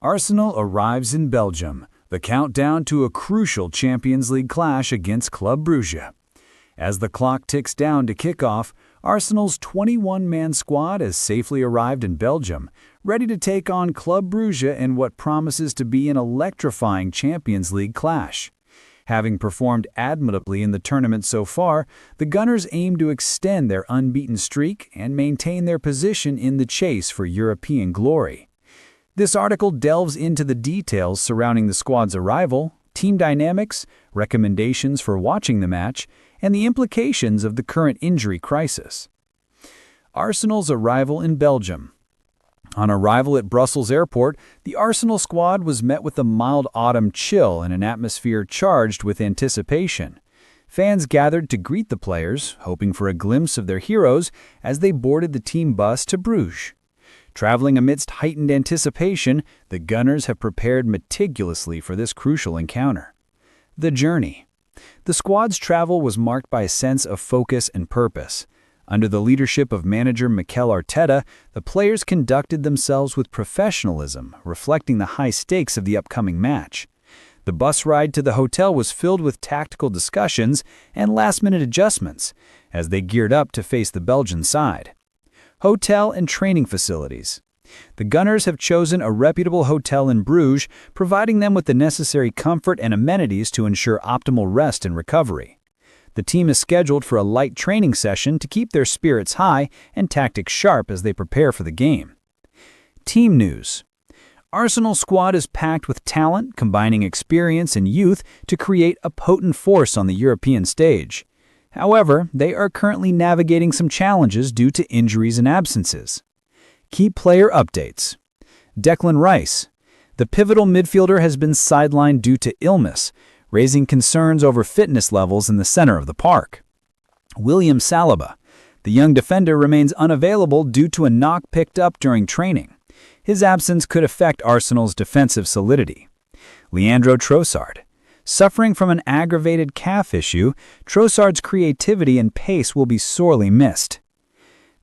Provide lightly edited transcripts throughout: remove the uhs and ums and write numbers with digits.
Arsenal arrives in Belgium, the countdown to a crucial Champions League clash against Club Brugge. As the clock ticks down to kickoff, Arsenal's 21-man squad has safely arrived in Belgium, ready to take on Club Brugge in what promises to be an electrifying Champions League clash. Having performed admirably in the tournament so far, the Gunners aim to extend their unbeaten streak and maintain their position in the chase for European glory. This article delves into the details surrounding the squad's arrival, team dynamics, recommendations for watching the match, and the implications of the current injury crisis. Arsenal's arrival in Belgium. On arrival at Brussels Airport, the Arsenal squad was met with a mild autumn chill and an atmosphere charged with anticipation. Fans gathered to greet the players, hoping for a glimpse of their heroes as they boarded the team bus to Bruges. Traveling amidst heightened anticipation, the Gunners have prepared meticulously for this crucial encounter. The journey. The squad's travel was marked by a sense of focus and purpose. Under the leadership of manager Mikel Arteta, the players conducted themselves with professionalism, reflecting the high stakes of the upcoming match. The bus ride to the hotel was filled with tactical discussions and last-minute adjustments as they geared up to face the Belgian side. Hotel and training facilities. The Gunners have chosen a reputable hotel in Bruges, providing them with the necessary comfort and amenities to ensure optimal rest and recovery. The team is scheduled for a light training session to keep their spirits high and tactics sharp as they prepare for the game. Team news. Arsenal squad is packed with talent, combining experience and youth to create a potent force on the European stage. However, they are currently navigating some challenges due to injuries and absences. Key player updates. Declan Rice. The pivotal midfielder has been sidelined due to illness, raising concerns over fitness levels in the center of the park. William Saliba. The young defender remains unavailable due to a knock picked up during training. His absence could affect Arsenal's defensive solidity. Leandro Trossard. Suffering from an aggravated calf issue, Trossard's creativity and pace will be sorely missed.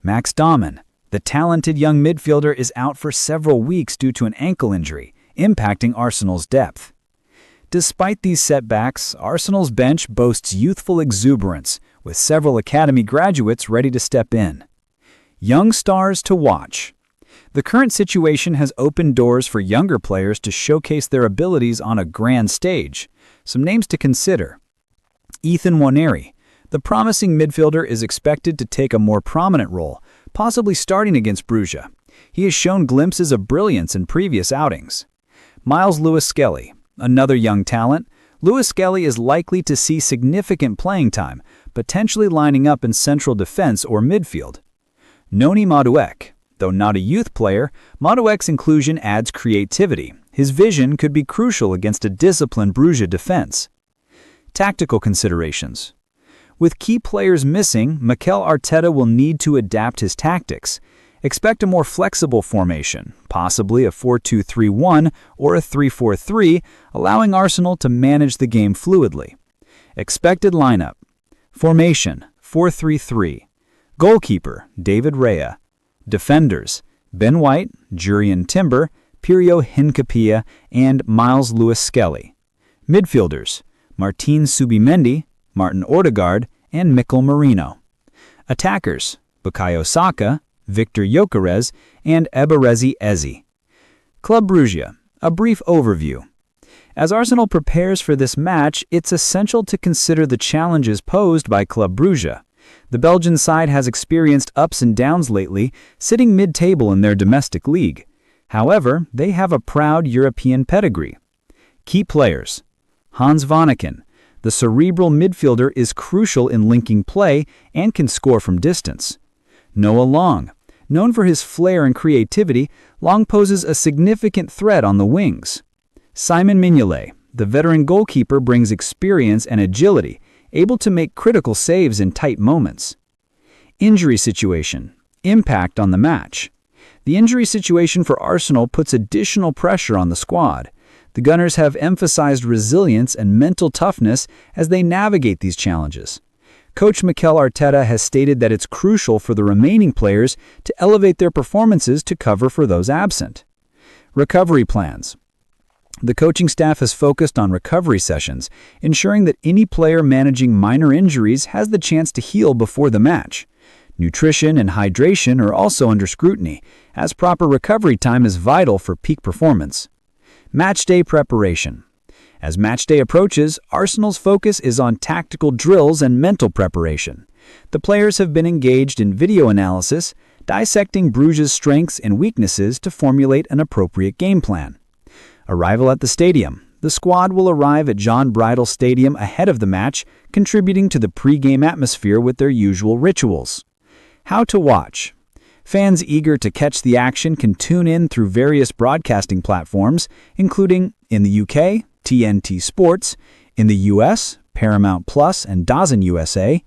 Max Dahmen. The talented young midfielder is out for several weeks due to an ankle injury, impacting Arsenal's depth. Despite these setbacks, Arsenal's bench boasts youthful exuberance, with several academy graduates ready to step in. Young stars to watch. The current situation has opened doors for younger players to showcase their abilities on a grand stage. Some names to consider. Ethan Nwaneri. The promising midfielder is expected to take a more prominent role, possibly starting against Brugge. He has shown glimpses of brilliance in previous outings. Miles Lewis-Skelly. Another young talent, Lewis-Skelly is likely to see significant playing time, potentially lining up in central defense or midfield. Noni Madueke. Though not a youth player, Madueke's inclusion adds creativity. His vision could be crucial against a disciplined Brugge defense. Tactical considerations. With key players missing, Mikel Arteta will need to adapt his tactics. Expect a more flexible formation, possibly a 4-2-3-1 or a 3-4-3, allowing Arsenal to manage the game fluidly. Expected lineup. Formation, 4-3-3. Goalkeeper, David Raya. Defenders, Ben White, Jurrien Timber, Pirjo Hincapie, and Miles Lewis-Skelly. Midfielders, Martin Subimendi, Martin Odegaard, and Mikel Merino. Attackers, Bukayo Saka, Victor Gyökeres, and Eberezi Eze. Club Brugge, a brief overview. As Arsenal prepares for this match, it's essential to consider the challenges posed by Club Brugge. The Belgian side has experienced ups and downs lately, sitting mid-table in their domestic league. However, they have a proud European pedigree. Key players. Hans Vanaken. The cerebral midfielder is crucial in linking play and can score from distance. Noah Long. Known for his flair and creativity, Long poses a significant threat on the wings. Simon Mignolet. The veteran goalkeeper brings experience and agility, able to make critical saves in tight moments. Injury situation. Impact on the match. The injury situation for Arsenal puts additional pressure on the squad. The Gunners have emphasized resilience and mental toughness as they navigate these challenges. Coach Mikel Arteta has stated that it's crucial for the remaining players to elevate their performances to cover for those absent. Recovery plans. The coaching staff has focused on recovery sessions, ensuring that any player managing minor injuries has the chance to heal before the match. Nutrition and hydration are also under scrutiny, as proper recovery time is vital for peak performance. Matchday preparation. As matchday approaches, Arsenal's focus is on tactical drills and mental preparation. The players have been engaged in video analysis, dissecting Brugge's strengths and weaknesses to formulate an appropriate game plan. Arrival at the stadium. The squad will arrive at John Bridle Stadium ahead of the match, contributing to the pre-game atmosphere with their usual rituals. How to watch. Fans eager to catch the action can tune in through various broadcasting platforms, including, in the UK, TNT Sports, in the US, Paramount Plus and DAZN USA.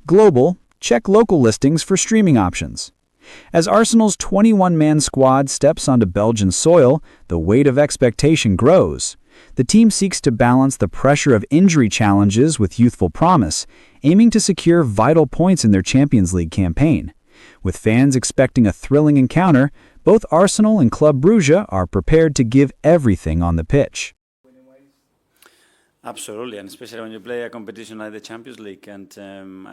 Global, check local listings for streaming options. As Arsenal's 21-man squad steps onto Belgian soil, the weight of expectation grows. The team seeks to balance the pressure of injury challenges with youthful promise, aiming to secure vital points in their Champions League campaign. With fans expecting a thrilling encounter, both Arsenal and Club Brugge are prepared to give everything on the pitch. Absolutely, and especially when you play a competition like the Champions League, and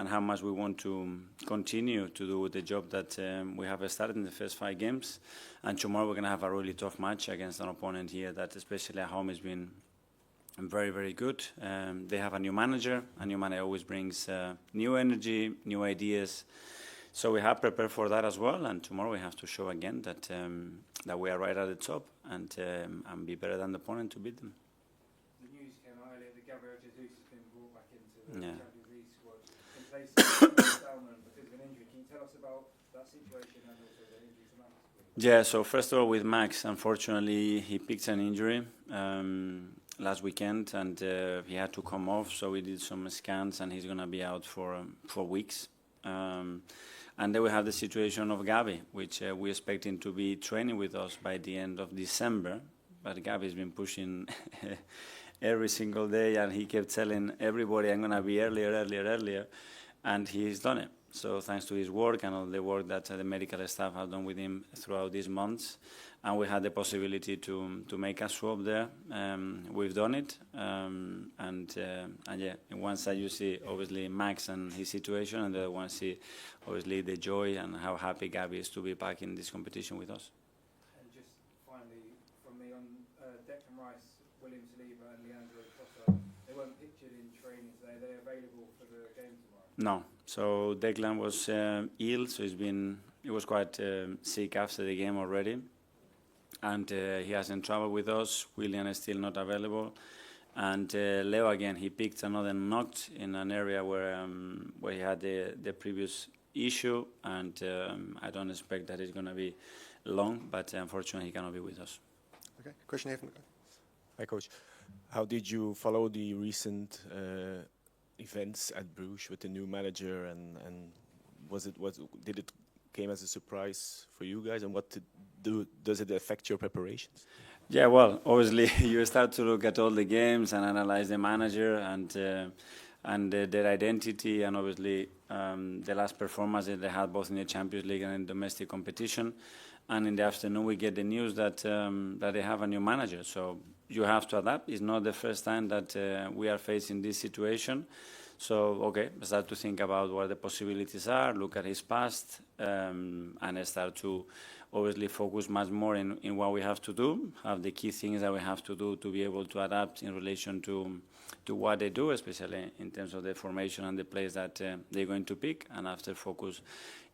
how much we want to continue to do the job that we have started in the first 5 games. And tomorrow we're going to have a really tough match against an opponent here that, especially at home, has been very, very good. They have a new manager. A new manager always brings new energy, new ideas. So we have prepared for that as well. And tomorrow we have to show again that that we are right at the top and be better than the opponent to beat them. Yeah. Champions League squad in place of Salmon because of an injury. Can you tell us about that situation and also the injury to Max? Yeah, so first of all with Max, unfortunately he picked an injury last weekend and he had to come off, so we did some scans and he's going to be out for weeks. And then we have the situation of Gavi, which we expect him to be training with us by the end of December, but Gavi's been pushing every single day, and he kept telling everybody, I'm going to be earlier, and he's done it. So thanks to his work and all the work that the medical staff have done with him throughout these months, and we had the possibility to make a swap there. We've done it, and yeah, in one side you see obviously Max and his situation, and the other one see obviously the joy and how happy Gavi is to be back in this competition with us. And just finally, from me on Declan Rice, William Saliba and Leandro Trossard, they weren't pictured in training today. Are they available for the game tomorrow? No. So Declan was ill, so he was quite sick after the game already, and he hasn't traveled with us. William is still not available, and Leo again, he picked another knock in an area where he had the previous issue, and I don't expect that it's going to be long, but unfortunately he cannot be with us. Okay, question here from the guy. Hi, Coach. How did you follow the recent events at Bruges with the new manager, and did it came as a surprise for you guys, and does it affect your preparations? Yeah, well, obviously you start to look at all the games and analyze the manager and their identity, and obviously the last performance that they had both in the Champions League and in domestic competition. And in the afternoon we get the news that that they have a new manager. So you have to adapt. It's not the first time that we are facing this situation. So, okay, start to think about what the possibilities are, look at his past, and start to obviously focus much more in what we have to do, have the key things that we have to do to be able to adapt in relation to what they do, especially in terms of the formation and the players that they're going to pick, and after focus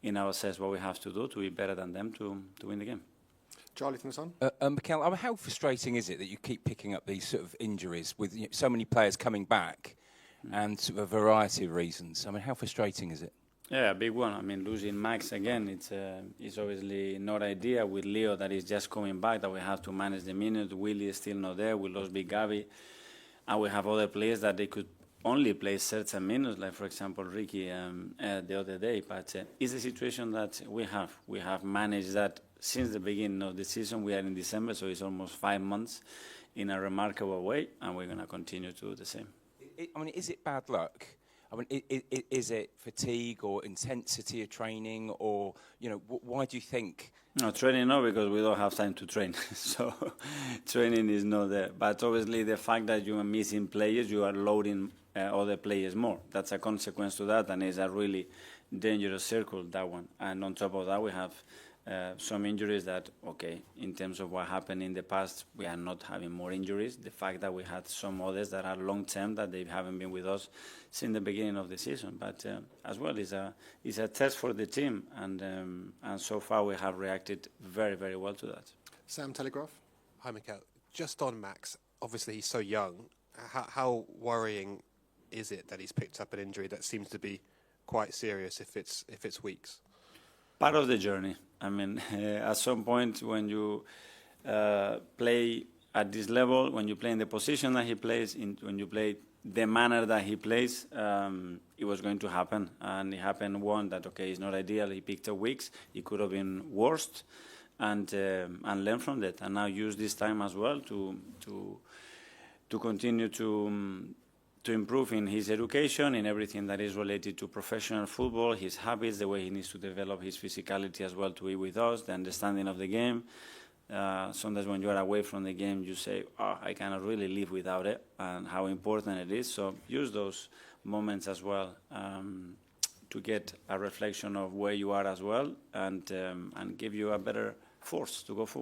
in ourselves what we have to do to be better than them to win the game. Charlie from the Sun. Mikel, how frustrating is it that you keep picking up these sort of injuries with so many players coming back and sort of a variety of reasons? I mean, how frustrating is it? Yeah, a big one. I mean, losing Max again, it's obviously not ideal. With Leo that is just coming back, that we have to manage the minutes. Willie is still not there. We lost Big Gavi. And we have other players that they could only play certain minutes, like, for example, Ricky the other day. But it's a situation that we have. We have managed that since the beginning of the season. We are in December, so it's almost 5 months in a remarkable way, and we're going to continue to do the same. I mean, is it bad luck? I mean, is it fatigue or intensity of training, or why do you think? No, training no, because we don't have time to train. So training is not there. But obviously the fact that you are missing players, you are loading other players more. That's a consequence to that, and it's a really dangerous circle, that one. And on top of that, we have some injuries that, okay, in terms of what happened in the past, we are not having more injuries. The fact that we had some others that are long-term, that they haven't been with us since the beginning of the season. But as well, it's a test for the team, and so far we have reacted very, very well to that. Sam Telegraph? Hi, Mikel. Just on Max, obviously he's so young. How worrying is it that he's picked up an injury that seems to be quite serious if it's weeks? Part of the journey. I mean, at some point when you play at this level, when you play in the position that he plays, when you play the manner that he plays, it was going to happen. And it happened one that, okay, it's not ideal. He picked up weeks. It could have been worse, and learn from that. And now use this time as well to continue to improve in his education, in everything that is related to professional football, his habits, the way he needs to develop his physicality as well to be with us, the understanding of the game. Sometimes when you are away from the game, you say, oh, I cannot really live without it, and how important it is. So use those moments as well to get a reflection of where you are as well, and give you a better force to go forward.